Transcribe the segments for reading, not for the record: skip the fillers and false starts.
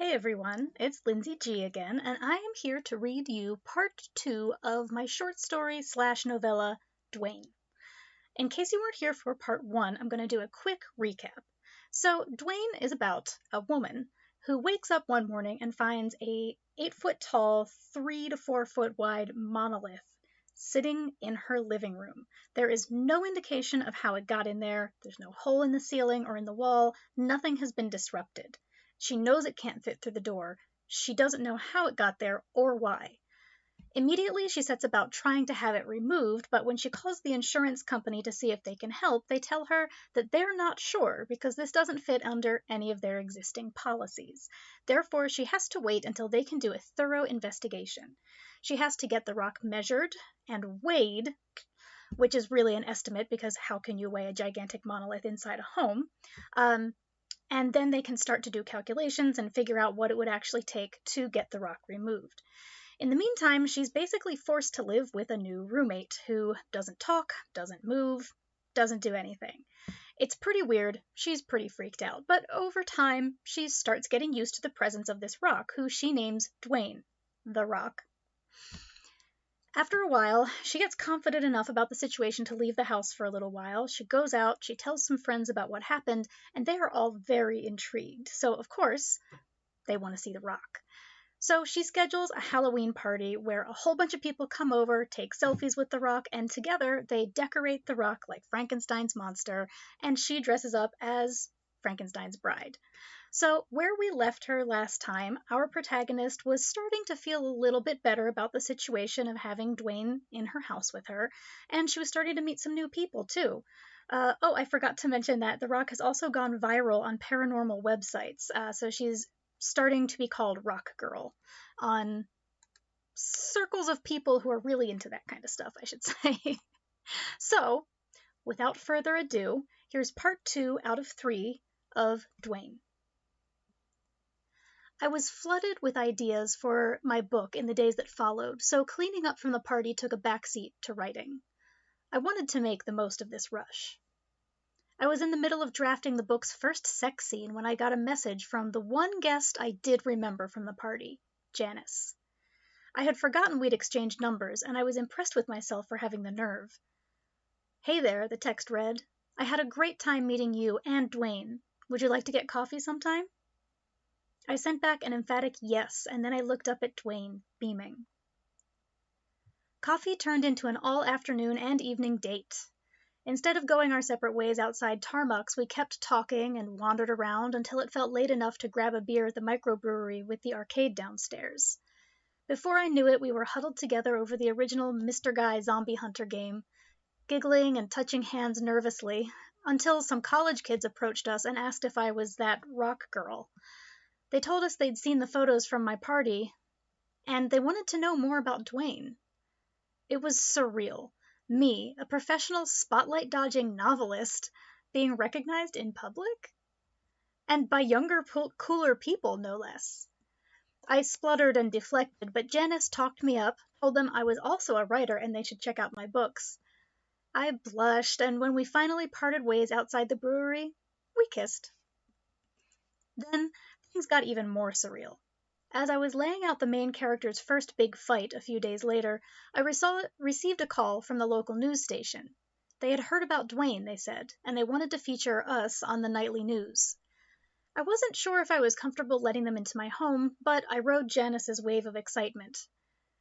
Hey everyone, it's Lynsey G again, and I am here to read you part 2 of my short story slash novella, Dwayne. In case you weren't here for part 1, I'm going to do a quick recap. So, Dwayne is about a woman who wakes up one morning and finds a 8-foot tall, 3 to 4 foot wide monolith sitting in her living room. There is no indication of how it got in there. There's no hole in the ceiling or in the wall. Nothing has been disrupted. She knows it can't fit through the door. She doesn't know how it got there or why. Immediately, she sets about trying to have it removed, but when she calls the insurance company to see if they can help, they tell her that they're not sure because this doesn't fit under any of their existing policies. Therefore, she has to wait until they can do a thorough investigation. She has to get the rock measured and weighed, which is really an estimate because how can you weigh a gigantic monolith inside a home? And then they can start to do calculations and figure out what it would actually take to get the rock removed. In the meantime, she's basically forced to live with a new roommate who doesn't talk, doesn't move, doesn't do anything. It's pretty weird. She's pretty freaked out, but over time, she starts getting used to the presence of this rock, who she names Dwayne, the Rock. After a while, she gets confident enough about the situation to leave the house for a little while. She goes out, she tells some friends about what happened, and they are all very intrigued. So, of course, they want to see the rock. So she schedules a Halloween party where a whole bunch of people come over, take selfies with the rock, and together they decorate the rock like Frankenstein's monster, and she dresses up as Frankenstein's bride. So, where we left her last time, our protagonist was starting to feel a little bit better about the situation of having Dwayne in her house with her, and she was starting to meet some new people too. I forgot to mention that The Rock has also gone viral on paranormal websites, so she's starting to be called Rock Girl on circles of people who are really into that kind of stuff, I should say. So, without further ado, here's part 2 out of 3 of Dwayne. I was flooded with ideas for my book in the days that followed, so cleaning up from the party took a backseat to writing. I wanted to make the most of this rush. I was in the middle of drafting the book's first sex scene when I got a message from the one guest I did remember from the party, Janice. I had forgotten we'd exchanged numbers, and I was impressed with myself for having the nerve. "Hey there," the text read. "I had a great time meeting you and Dwayne. Would you like to get coffee sometime?" I sent back an emphatic yes, and then I looked up at Dwayne, beaming. Coffee turned into an all-afternoon and evening date. Instead of going our separate ways outside Tarmuck's, we kept talking and wandered around until it felt late enough to grab a beer at the microbrewery with the arcade downstairs. Before I knew it, we were huddled together over the original Mr. Guy Zombie Hunter game, giggling and touching hands nervously, until some college kids approached us and asked if I was that rock girl. They told us they'd seen the photos from my party, and they wanted to know more about Dwayne. It was surreal. Me, a professional spotlight-dodging novelist, being recognized in public? And by younger, cooler people, no less. I spluttered and deflected, but Janice talked me up, told them I was also a writer and they should check out my books. I blushed, and when we finally parted ways outside the brewery, we kissed. Then things got even more surreal. As I was laying out the main character's first big fight a few days later, I received a call from the local news station. They had heard about Dwayne, they said, and they wanted to feature us on the nightly news. I wasn't sure if I was comfortable letting them into my home, but I rode Janice's wave of excitement.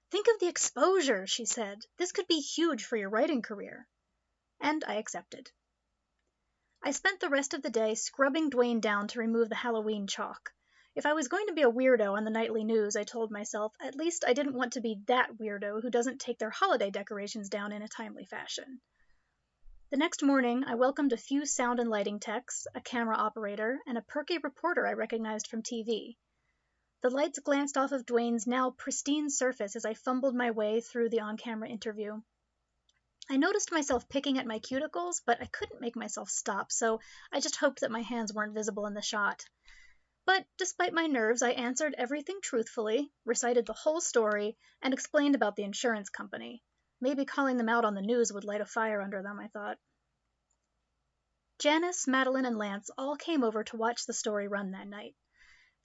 "Think of the exposure," she said. "This could be huge for your writing career." And I accepted. I spent the rest of the day scrubbing Dwayne down to remove the Halloween chalk. If I was going to be a weirdo on the nightly news, I told myself, at least I didn't want to be that weirdo who doesn't take their holiday decorations down in a timely fashion. The next morning, I welcomed a few sound and lighting techs, a camera operator, and a perky reporter I recognized from TV. The lights glanced off of Dwayne's now pristine surface as I fumbled my way through the on-camera interview. I noticed myself picking at my cuticles, but I couldn't make myself stop, so I just hoped that my hands weren't visible in the shot. But despite my nerves, I answered everything truthfully, recited the whole story, and explained about the insurance company. Maybe calling them out on the news would light a fire under them, I thought. Janice, Madeline, and Lance all came over to watch the story run that night.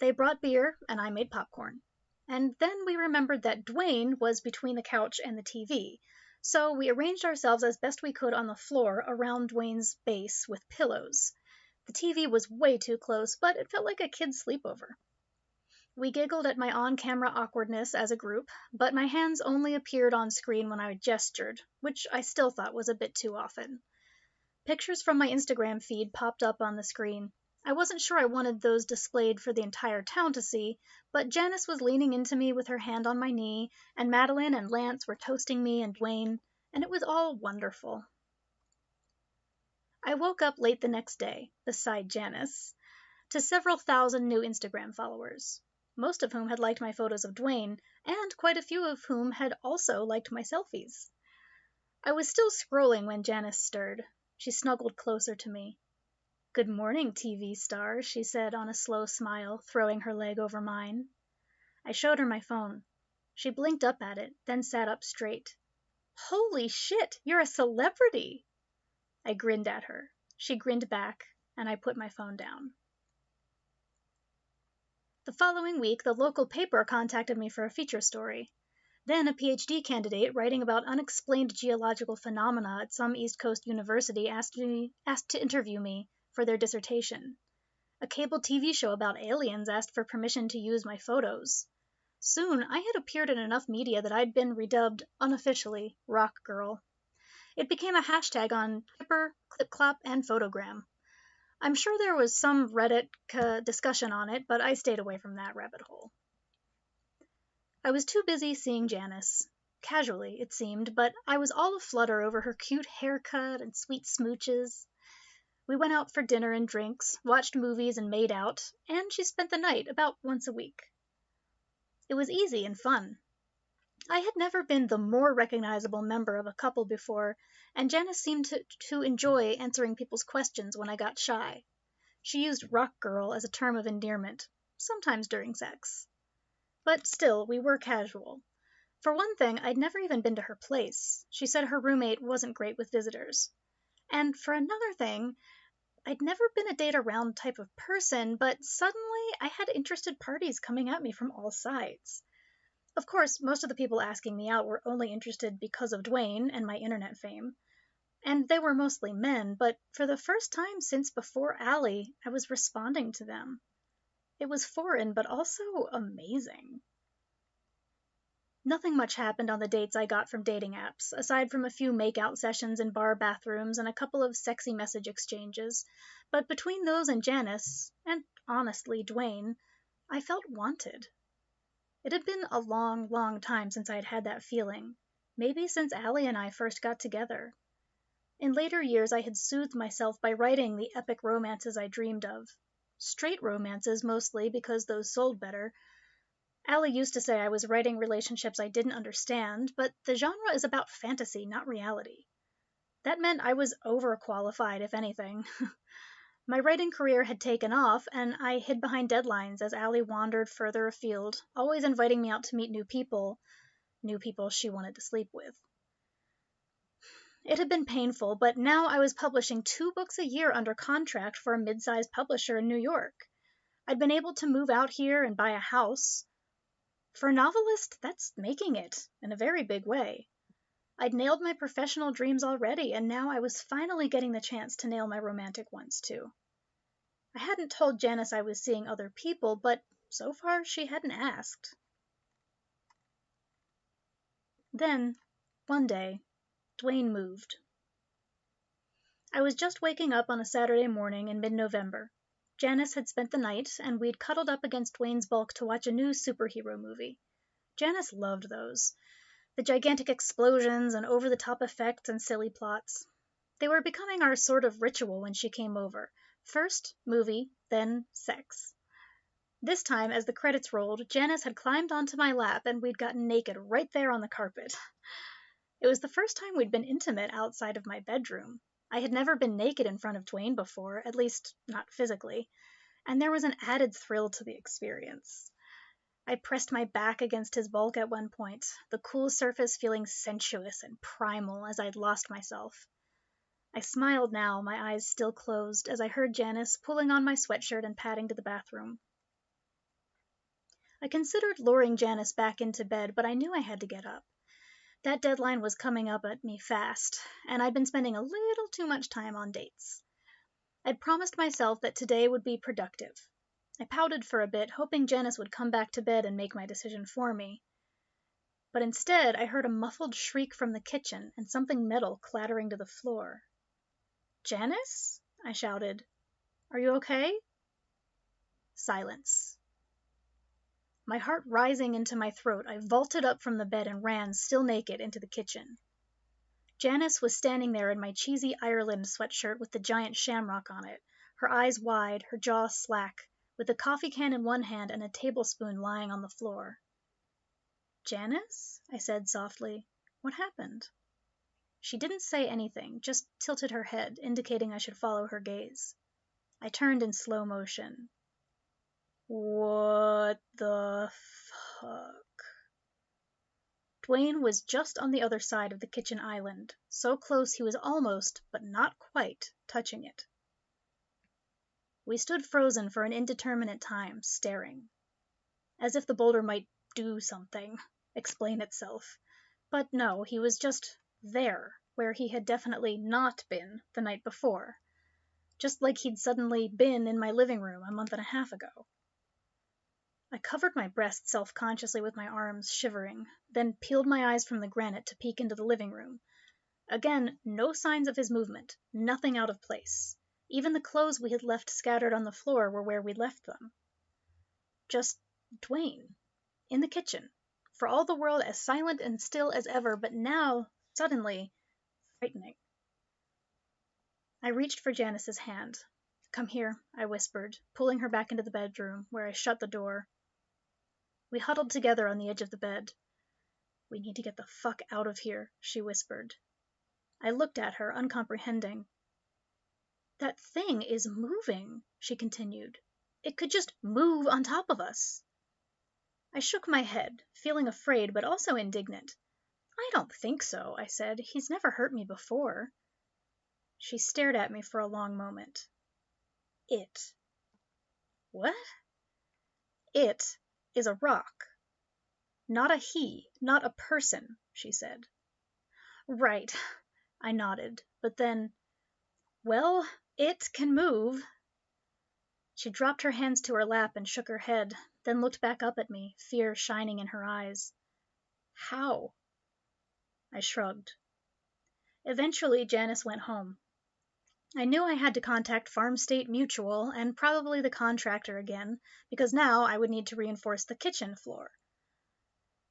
They brought beer, and I made popcorn. And then we remembered that Dwayne was between the couch and the TV, so we arranged ourselves as best we could on the floor around Dwayne's base with pillows. The TV was way too close, but it felt like a kid's sleepover. We giggled at my on-camera awkwardness as a group, but my hands only appeared on screen when I gestured, which I still thought was a bit too often. Pictures from my Instagram feed popped up on the screen. I wasn't sure I wanted those displayed for the entire town to see, but Janice was leaning into me with her hand on my knee, and Madeline and Lance were toasting me and Dwayne, and it was all wonderful. I woke up late the next day, beside Janice, to several thousand new Instagram followers, most of whom had liked my photos of Dwayne, and quite a few of whom had also liked my selfies. I was still scrolling when Janice stirred. She snuggled closer to me. "Good morning, TV star," she said on a slow smile, throwing her leg over mine. I showed her my phone. She blinked up at it, then sat up straight. "Holy shit, you're a celebrity!" I grinned at her. She grinned back, and I put my phone down. The following week, the local paper contacted me for a feature story. Then a PhD candidate writing about unexplained geological phenomena at some East Coast university asked to interview me for their dissertation. A cable TV show about aliens asked for permission to use my photos. Soon, I had appeared in enough media that I'd been redubbed, unofficially, Rock Girl. It became a hashtag on Clipper, ClipClop, and Photogram. I'm sure there was some Reddit discussion on it, but I stayed away from that rabbit hole. I was too busy seeing Janice. Casually, it seemed, but I was all aflutter over her cute haircut and sweet smooches. We went out for dinner and drinks, watched movies and made out, and she spent the night about once a week. It was easy and fun. I had never been the more recognizable member of a couple before, and Janice seemed to enjoy answering people's questions when I got shy. She used rock girl as a term of endearment, sometimes during sex. But still, we were casual. For one thing, I'd never even been to her place. She said her roommate wasn't great with visitors. And for another thing, I'd never been a date-around type of person, but suddenly I had interested parties coming at me from all sides. Of course, most of the people asking me out were only interested because of Dwayne and my internet fame. And they were mostly men, but for the first time since before Allie, I was responding to them. It was foreign, but also amazing. Nothing much happened on the dates I got from dating apps, aside from a few make-out sessions in bar bathrooms and a couple of sexy message exchanges. But between those and Janice, and honestly Dwayne, I felt wanted. It had been a long, long time since I had had that feeling, maybe since Allie and I first got together. In later years, I had soothed myself by writing the epic romances I dreamed of. Straight romances, mostly, because those sold better. Allie used to say I was writing relationships I didn't understand, but the genre is about fantasy, not reality. That meant I was overqualified, if anything. My writing career had taken off, and I hid behind deadlines as Allie wandered further afield, always inviting me out to meet new people she wanted to sleep with. It had been painful, but now I was publishing 2 books a year under contract for a mid-sized publisher in New York. I'd been able to move out here and buy a house. For a novelist, that's making it, in a very big way. I'd nailed my professional dreams already, and now I was finally getting the chance to nail my romantic ones too. I hadn't told Janice I was seeing other people, but so far she hadn't asked. Then, one day, Dwayne moved. I was just waking up on a Saturday morning in mid-November. Janice had spent the night, and we'd cuddled up against Dwayne's bulk to watch a new superhero movie. Janice loved those. The gigantic explosions and over-the-top effects and silly plots. They were becoming our sort of ritual when she came over. First, movie, then sex. This time, as the credits rolled, Janice had climbed onto my lap and we'd gotten naked right there on the carpet. It was the first time we'd been intimate outside of my bedroom. I had never been naked in front of Dwayne before, at least not physically, and there was an added thrill to the experience. I pressed my back against his bulk at one point, the cool surface feeling sensuous and primal as I'd lost myself. I smiled now, my eyes still closed, as I heard Janice pulling on my sweatshirt and padding to the bathroom. I considered luring Janice back into bed, but I knew I had to get up. That deadline was coming up at me fast, and I'd been spending a little too much time on dates. I'd promised myself that today would be productive. I pouted for a bit, hoping Janice would come back to bed and make my decision for me. But instead, I heard a muffled shriek from the kitchen and something metal clattering to the floor. "Janice?" I shouted. "Are you okay?" Silence. My heart rising into my throat, I vaulted up from the bed and ran, still naked, into the kitchen. Janice was standing there in my cheesy Ireland sweatshirt with the giant shamrock on it, her eyes wide, her jaw slack, with a coffee can in one hand and a tablespoon lying on the floor. "Janice?" I said softly. "What happened?" She didn't say anything, just tilted her head, indicating I should follow her gaze. I turned in slow motion. "What the fuck?" Dwayne was just on the other side of the kitchen island, so close he was almost, but not quite, touching it. We stood frozen for an indeterminate time, staring. As if the boulder might do something, explain itself. But no, he was just there, where he had definitely not been the night before. Just like he'd suddenly been in my living room a month and a half ago. I covered my breast self-consciously with my arms, shivering, then peeled my eyes from the granite to peek into the living room. Again, no signs of his movement, nothing out of place. Even the clothes we had left scattered on the floor were where we'd left them. Just Dwayne, in the kitchen, for all the world as silent and still as ever, but now, suddenly, frightening. I reached for Janice's hand. "Come here," I whispered, pulling her back into the bedroom, where I shut the door. We huddled together on the edge of the bed. "We need to get the fuck out of here," she whispered. I looked at her, uncomprehending. "That thing is moving," she continued. "It could just move on top of us." I shook my head, feeling afraid but also indignant. "I don't think so," I said. "He's never hurt me before." She stared at me for a long moment. "It." "What?" "It is a rock. Not a he, not a person," she said. "Right," I nodded, but then, "Well, it can move." She dropped her hands to her lap and shook her head, then looked back up at me, fear shining in her eyes. "How?" I shrugged. Eventually, Janice went home. I knew I had to contact Farm State Mutual and probably the contractor again, because now I would need to reinforce the kitchen floor.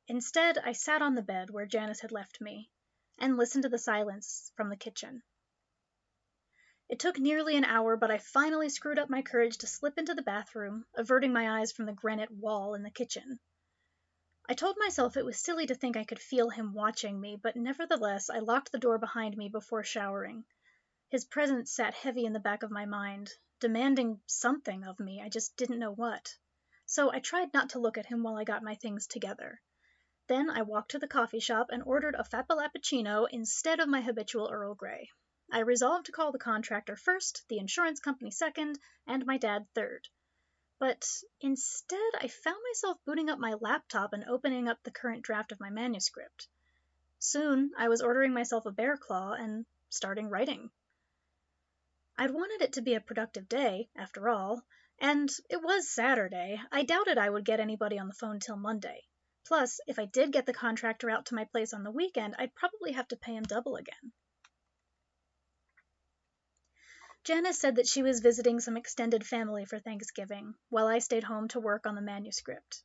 Instead, I sat on the bed where Janice had left me and listened to the silence from the kitchen. It took nearly an hour, but I finally screwed up my courage to slip into the bathroom, averting my eyes from the granite wall in the kitchen. I told myself it was silly to think I could feel him watching me, but nevertheless I locked the door behind me before showering. His presence sat heavy in the back of my mind, demanding something of me, I just didn't know what. So I tried not to look at him while I got my things together. Then I walked to the coffee shop and ordered a Fappalappuccino instead of my habitual Earl Grey. I resolved to call the contractor first, the insurance company second, and my dad third. But instead, I found myself booting up my laptop and opening up the current draft of my manuscript. Soon, I was ordering myself a bear claw and starting writing. I'd wanted it to be a productive day, after all, and it was Saturday. I doubted I would get anybody on the phone till Monday. Plus, if I did get the contractor out to my place on the weekend, I'd probably have to pay him double again. Janice said that she was visiting some extended family for Thanksgiving, while I stayed home to work on the manuscript.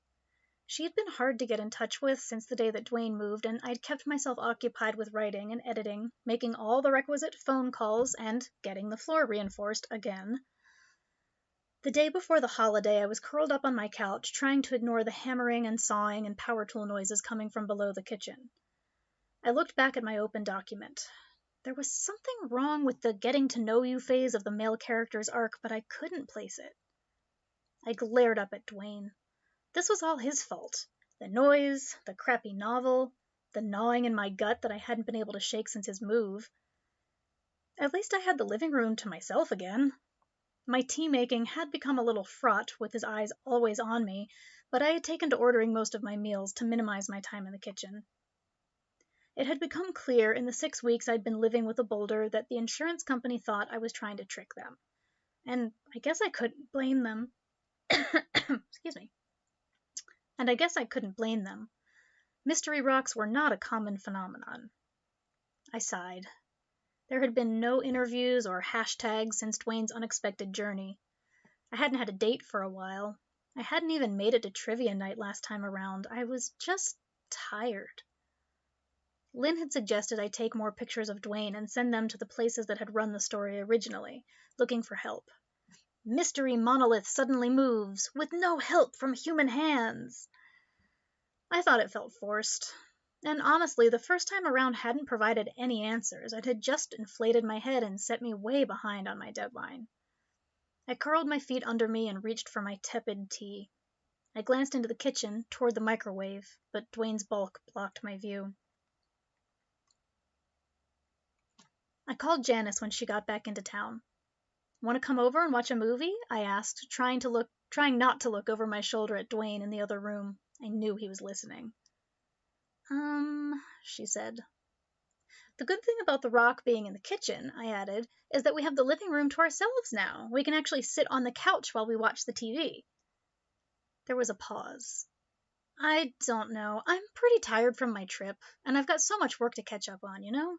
She had been hard to get in touch with since the day that Dwayne moved, and I'd kept myself occupied with writing and editing, making all the requisite phone calls, and getting the floor reinforced again. The day before the holiday, I was curled up on my couch, trying to ignore the hammering and sawing and power tool noises coming from below the kitchen. I looked back at my open document. There was something wrong with the getting-to-know-you phase of the male character's arc, but I couldn't place it. I glared up at Dwayne. This was all his fault. The noise, the crappy novel, the gnawing in my gut that I hadn't been able to shake since his move. At least I had the living room to myself again. My tea-making had become a little fraught, with his eyes always on me, but I had taken to ordering most of my meals to minimize my time in the kitchen. It had become clear in the 6 weeks I'd been living with a boulder that the insurance company thought I was trying to trick them. And I guess I couldn't blame them. Excuse me. And I guess I couldn't blame them. Mystery rocks were not a common phenomenon. I sighed. There had been no interviews or hashtags since Dwayne's unexpected journey. I hadn't had a date for a while. I hadn't even made it to trivia night last time around. I was just tired. Lynn had suggested I take more pictures of Dwayne and send them to the places that had run the story originally, looking for help. Mystery monolith suddenly moves, with no help from human hands. I thought it felt forced. And honestly, the first time around hadn't provided any answers. It had just inflated my head and set me way behind on my deadline. I curled my feet under me and reached for my tepid tea. I glanced into the kitchen, toward the microwave, but Dwayne's bulk blocked my view. I called Janice when she got back into town. Want to come over and watch a movie? I asked, trying not to look over my shoulder at Dwayne in the other room. I knew he was listening. She said. The good thing about the rock being in the kitchen, I added, is that we have the living room to ourselves now. We can actually sit on the couch while we watch the TV. There was a pause. I don't know. I'm pretty tired from my trip, and I've got so much work to catch up on, you know?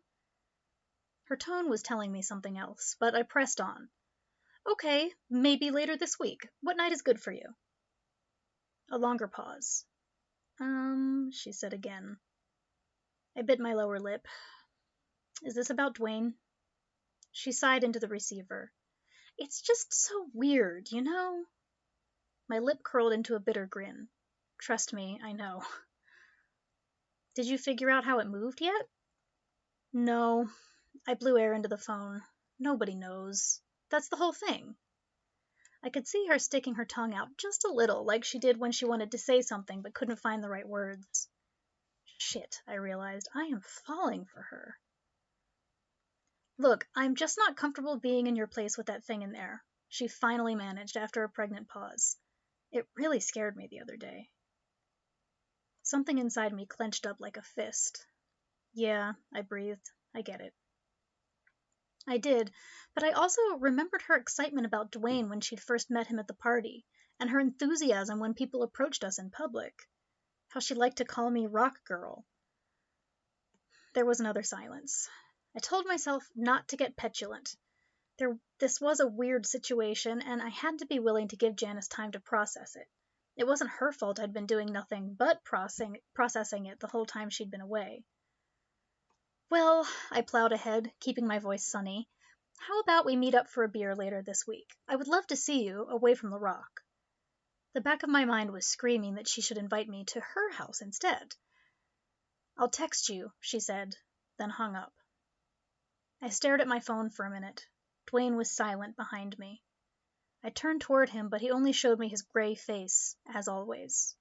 Her tone was telling me something else, but I pressed on. Okay, maybe later this week. What night is good for you? A longer pause. She said again. I bit my lower lip. Is this about Dwayne? She sighed into the receiver. It's just so weird, you know? My lip curled into a bitter grin. Trust me, I know. Did you figure out how it moved yet? No. I blew air into the phone. Nobody knows. That's the whole thing. I could see her sticking her tongue out just a little, like she did when she wanted to say something but couldn't find the right words. Shit, I realized. I am falling for her. Look, I'm just not comfortable being in your place with that thing in there, she finally managed after a pregnant pause. It really scared me the other day. Something inside me clenched up like a fist. Yeah, I breathed. I get it. I did, but I also remembered her excitement about Dwayne when she'd first met him at the party, and her enthusiasm when people approached us in public. How she liked to call me Rock Girl. There was another silence. I told myself not to get petulant. This was a weird situation, and I had to be willing to give Janice time to process it. It wasn't her fault I'd been doing nothing but processing it the whole time she'd been away. Well, I plowed ahead, keeping my voice sunny. How about we meet up for a beer later this week? I would love to see you, away from the rock. The back of my mind was screaming that she should invite me to her house instead. I'll text you, she said, then hung up. I stared at my phone for a minute. Dwayne was silent behind me. I turned toward him, but he only showed me his gray face, as always.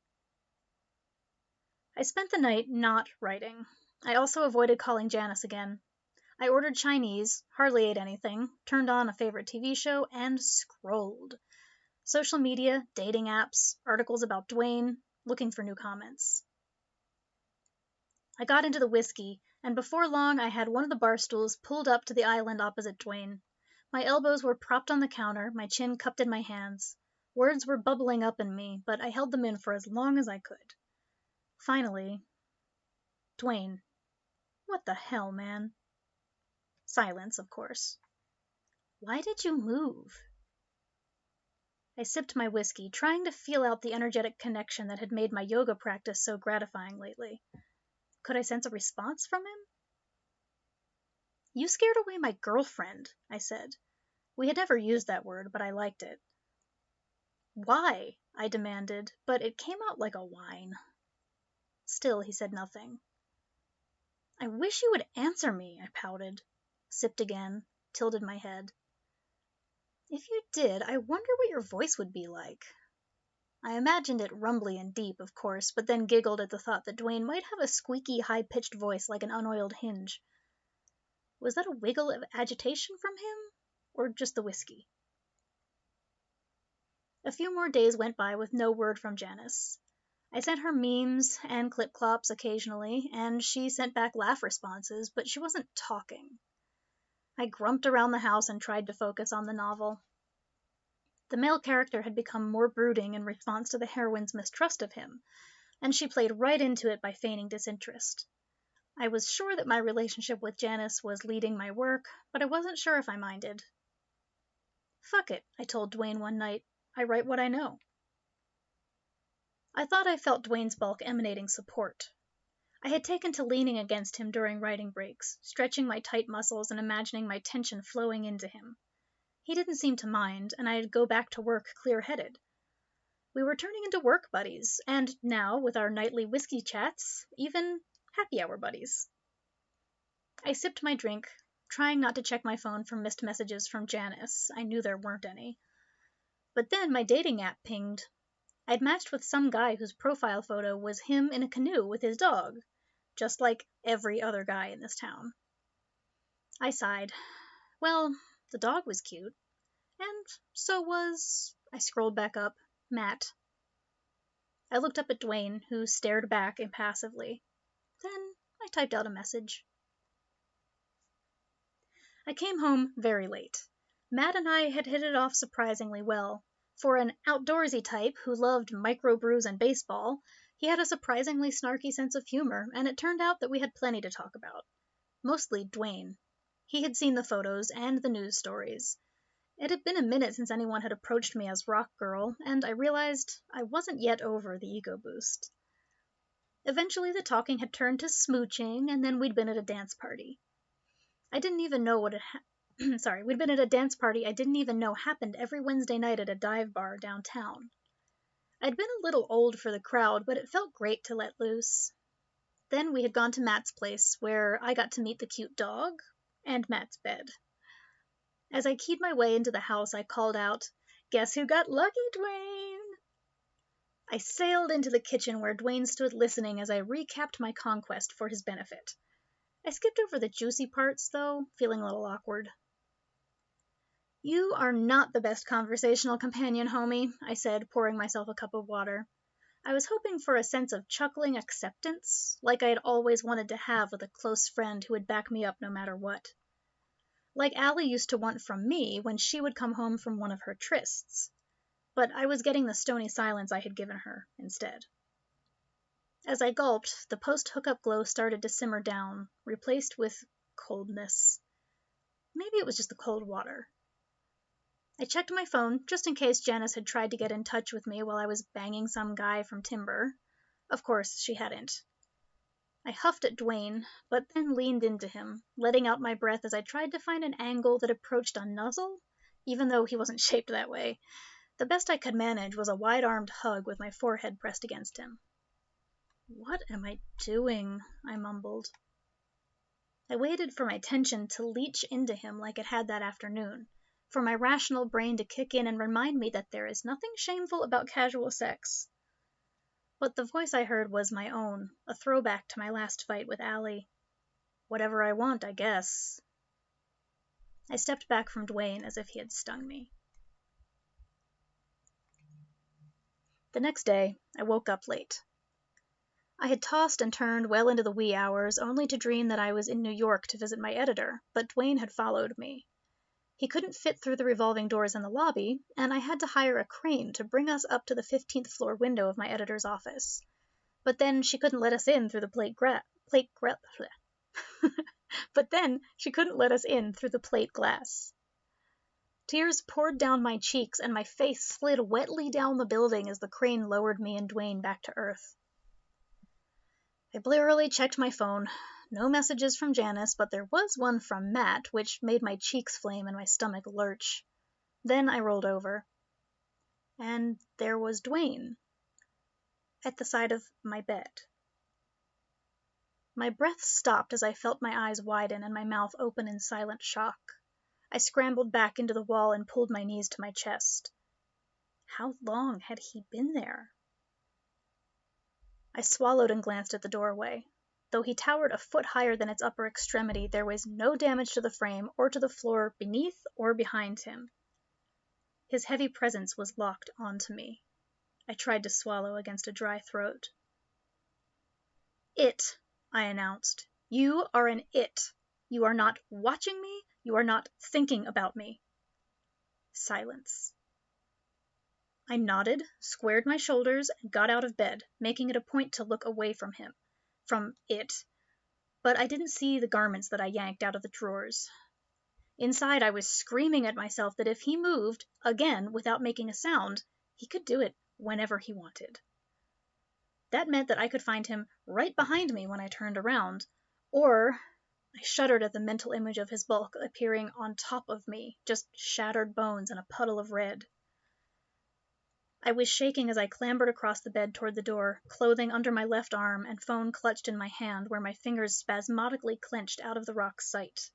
I spent the night not writing. I also avoided calling Janice again. I ordered Chinese, hardly ate anything, turned on a favorite TV show, and scrolled. Social media, dating apps, articles about Dwayne, looking for new comments. I got into the whiskey, and before long I had one of the bar stools pulled up to the island opposite Dwayne. My elbows were propped on the counter, my chin cupped in my hands. Words were bubbling up in me, but I held them in for as long as I could. Finally, Dwayne. What the hell, man? Silence, of course. Why did you move? I sipped my whiskey, trying to feel out the energetic connection that had made my yoga practice so gratifying lately. Could I sense a response from him? You scared away my girlfriend, I said. We had never used that word, but I liked it. Why? I demanded, but it came out like a whine. Still, he said nothing. I wish you would answer me, I pouted. Sipped again, tilted my head. If you did, I wonder what your voice would be like. I imagined it rumbly and deep, of course, but then giggled at the thought that Dwayne might have a squeaky, high-pitched voice like an unoiled hinge. Was that a wiggle of agitation from him, or just the whiskey? A few more days went by with no word from Janice. I sent her memes and clip-clops occasionally, and she sent back laugh responses, but she wasn't talking. I grumped around the house and tried to focus on the novel. The male character had become more brooding in response to the heroine's mistrust of him, and she played right into it by feigning disinterest. I was sure that my relationship with Janice was leading my work, but I wasn't sure if I minded. Fuck it, I told Dwayne one night. I write what I know. I thought I felt Dwayne's bulk emanating support. I had taken to leaning against him during writing breaks, stretching my tight muscles and imagining my tension flowing into him. He didn't seem to mind, and I'd go back to work clear-headed. We were turning into work buddies, and now, with our nightly whiskey chats, even happy hour buddies. I sipped my drink, trying not to check my phone for missed messages from Janice. I knew there weren't any. But then my dating app pinged. I'd matched with some guy whose profile photo was him in a canoe with his dog, just like every other guy in this town. I sighed. Well, the dog was cute, and so was... I scrolled back up. Matt. I looked up at Dwayne, who stared back impassively. Then I typed out a message. I came home very late. Matt and I had hit it off surprisingly well. For an outdoorsy type who loved microbrews and baseball, he had a surprisingly snarky sense of humor, and it turned out that we had plenty to talk about. Mostly Dwayne. He had seen the photos and the news stories. It had been a minute since anyone had approached me as rock girl, and I realized I wasn't yet over the ego boost. Eventually the talking had turned to smooching, and then we'd been at a dance party. I didn't even know what had we'd been at a dance party I didn't even know happened every Wednesday night at a dive bar downtown. I'd been a little old for the crowd, but it felt great to let loose. Then we had gone to Matt's place, where I got to meet the cute dog and Matt's bed. As I keyed my way into the house, I called out, "Guess who got lucky, Dwayne?" I sailed into the kitchen where Dwayne stood listening as I recapped my conquest for his benefit. I skipped over the juicy parts, though, feeling a little awkward. "You are not the best conversational companion, homie," I said, pouring myself a cup of water. I was hoping for a sense of chuckling acceptance, like I had always wanted to have with a close friend who would back me up no matter what. Like Allie used to want from me when she would come home from one of her trysts. But I was getting the stony silence I had given her instead. As I gulped, the post-hookup glow started to simmer down, replaced with coldness. Maybe it was just the cold water. I checked my phone, just in case Janice had tried to get in touch with me while I was banging some guy from Timber. Of course, she hadn't. I huffed at Dwayne, but then leaned into him, letting out my breath as I tried to find an angle that approached a nuzzle, even though he wasn't shaped that way. The best I could manage was a wide-armed hug with my forehead pressed against him. "What am I doing?" I mumbled. I waited for my tension to leach into him like it had that afternoon, for my rational brain to kick in and remind me that there is nothing shameful about casual sex. But the voice I heard was my own, a throwback to my last fight with Allie. Whatever I want, I guess. I stepped back from Dwayne as if he had stung me. The next day, I woke up late. I had tossed and turned well into the wee hours, only to dream that I was in New York to visit my editor, but Dwayne had followed me. He couldn't fit through the revolving doors in the lobby, and I had to hire a crane to bring us up to the 15th floor window of my editor's office. But then she couldn't let us in through the plate glass. Tears poured down my cheeks, and my face slid wetly down the building as the crane lowered me and Dwayne back to earth. I blearily checked my phone. No messages from Janice, but there was one from Matt, which made my cheeks flame and my stomach lurch. Then I rolled over. And there was Dwayne, at the side of my bed. My breath stopped as I felt my eyes widen and my mouth open in silent shock. I scrambled back into the wall and pulled my knees to my chest. How long had he been there? I swallowed and glanced at the doorway. Though he towered a foot higher than its upper extremity, there was no damage to the frame or to the floor beneath or behind him. His heavy presence was locked onto me. I tried to swallow against a dry throat. It, I announced. You are an it. You are not watching me. You are not thinking about me. Silence. I nodded, squared my shoulders, and got out of bed, making it a point to look away from him. From it. But I didn't see the garments that I yanked out of the drawers. Inside, I was screaming at myself that if he moved, again, without making a sound, he could do it whenever he wanted. That meant that I could find him right behind me when I turned around, or I shuddered at the mental image of his bulk appearing on top of me, just shattered bones and a puddle of red. I was shaking as I clambered across the bed toward the door, clothing under my left arm and phone clutched in my hand where my fingers spasmodically clenched out of the rock's sight.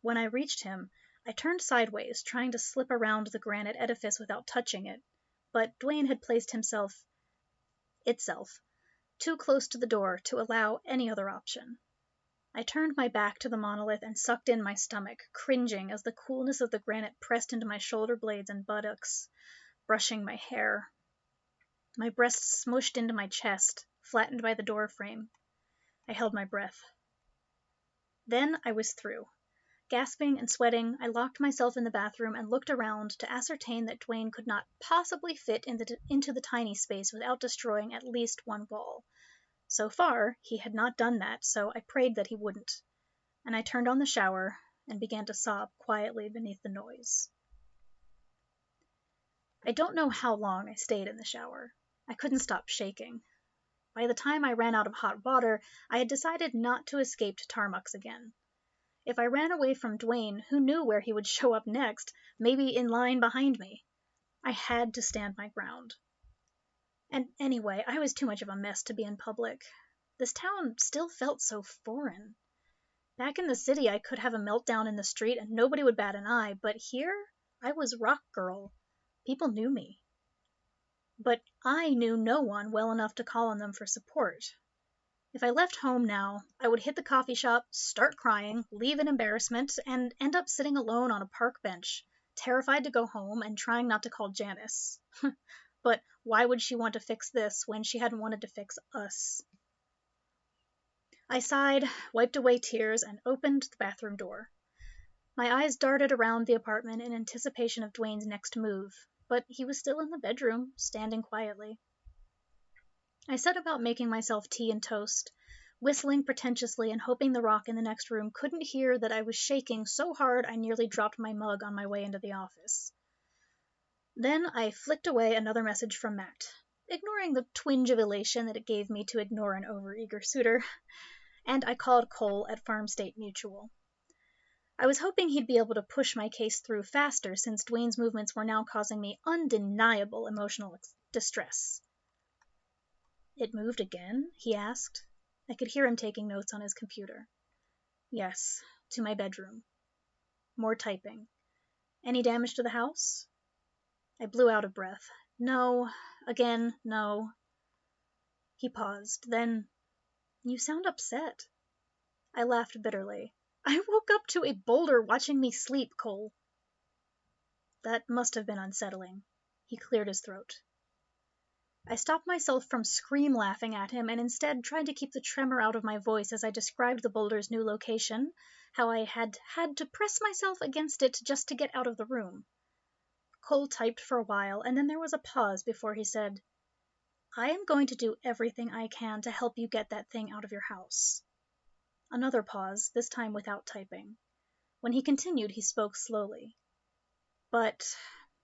When I reached him, I turned sideways, trying to slip around the granite edifice without touching it, but Dwayne had placed itself, too close to the door to allow any other option. I turned my back to the monolith and sucked in my stomach, cringing as the coolness of the granite pressed into my shoulder blades and buttocks, brushing my hair. My breast smushed into my chest, flattened by the door frame. I held my breath. Then I was through. Gasping and sweating, I locked myself in the bathroom and looked around to ascertain that Dwayne could not possibly fit into the tiny space without destroying at least one wall. So far, he had not done that, so I prayed that he wouldn't, and I turned on the shower and began to sob quietly beneath the noise. I don't know how long I stayed in the shower. I couldn't stop shaking. By the time I ran out of hot water, I had decided not to escape to Tarmuck's again. If I ran away from Dwayne, who knew where he would show up next, maybe in line behind me? I had to stand my ground. And anyway, I was too much of a mess to be in public. This town still felt so foreign. Back in the city, I could have a meltdown in the street and nobody would bat an eye, but here, I was rock girl. People knew me. But I knew no one well enough to call on them for support. If I left home now, I would hit the coffee shop, start crying, leave in embarrassment, and end up sitting alone on a park bench, terrified to go home and trying not to call Janice. But why would she want to fix this when she hadn't wanted to fix us? I sighed, wiped away tears, and opened the bathroom door. My eyes darted around the apartment in anticipation of Dwayne's next move, but he was still in the bedroom, standing quietly. I set about making myself tea and toast, whistling pretentiously and hoping the rock in the next room couldn't hear that I was shaking so hard I nearly dropped my mug on my way into the office. Then I flicked away another message from Matt, ignoring the twinge of elation that it gave me to ignore an overeager suitor, and I called Cole at Farm State Mutual. I was hoping he'd be able to push my case through faster since Dwayne's movements were now causing me undeniable emotional distress. It moved again? He asked. I could hear him taking notes on his computer. Yes, to my bedroom. More typing. Any damage to the house? I blew out of breath. No. Again, no. He paused. Then, you sound upset. I laughed bitterly. I woke up to a boulder watching me sleep, Cole. That must have been unsettling. He cleared his throat. I stopped myself from scream laughing at him and instead tried to keep the tremor out of my voice as I described the boulder's new location, how I had to press myself against it just to get out of the room. Cole typed for a while, and then there was a pause before he said, I am going to do everything I can to help you get that thing out of your house. Another pause, this time without typing. When he continued, he spoke slowly. But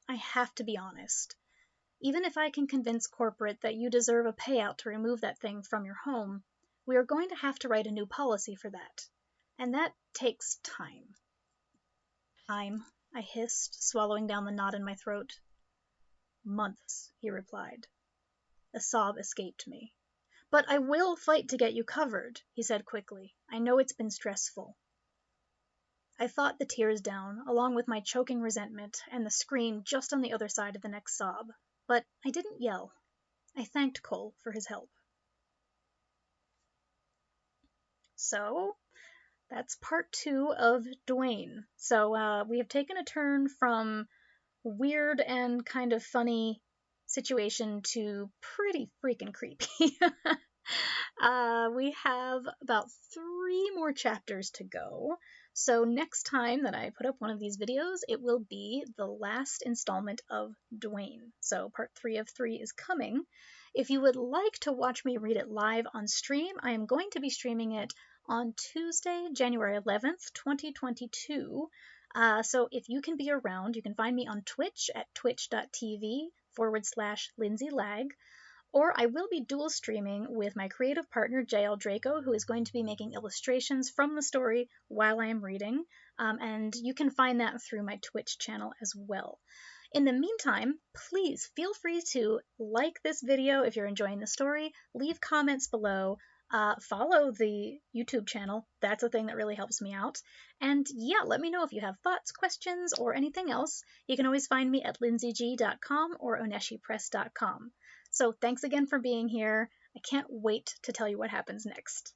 I have to be honest. Even if I can convince corporate that you deserve a payout to remove that thing from your home, we are going to have to write a new policy for that. And that takes time. Time, I hissed, swallowing down the knot in my throat. Months, he replied. A sob escaped me. But I will fight to get you covered, he said quickly. I know it's been stressful. I fought the tears down, along with my choking resentment and the scream just on the other side of the next sob. But I didn't yell. I thanked Cole for his help. So, that's part 2 of Dwayne. So, we have taken a turn from weird and kind of funny situation to pretty freaking creepy. We have about 3 more chapters to go. So next time that I put up one of these videos, it will be the last installment of Dwayne. So part 3 of 3 is coming. If you would like to watch me read it live on stream, I am going to be streaming it on Tuesday, January 11th, 2022. So if you can be around, you can find me on Twitch at twitch.tv/LynseyLag. Or I will be dual streaming with my creative partner, JL Draco, who is going to be making illustrations from the story while I am reading. And you can find that through my Twitch channel as well. In the meantime, please feel free to like this video if you're enjoying the story, leave comments below, follow the YouTube channel. That's a thing that really helps me out. And yeah, let me know if you have thoughts, questions, or anything else. You can always find me at lynseyg.com or oneshipress.com. So thanks again for being here. I can't wait to tell you what happens next.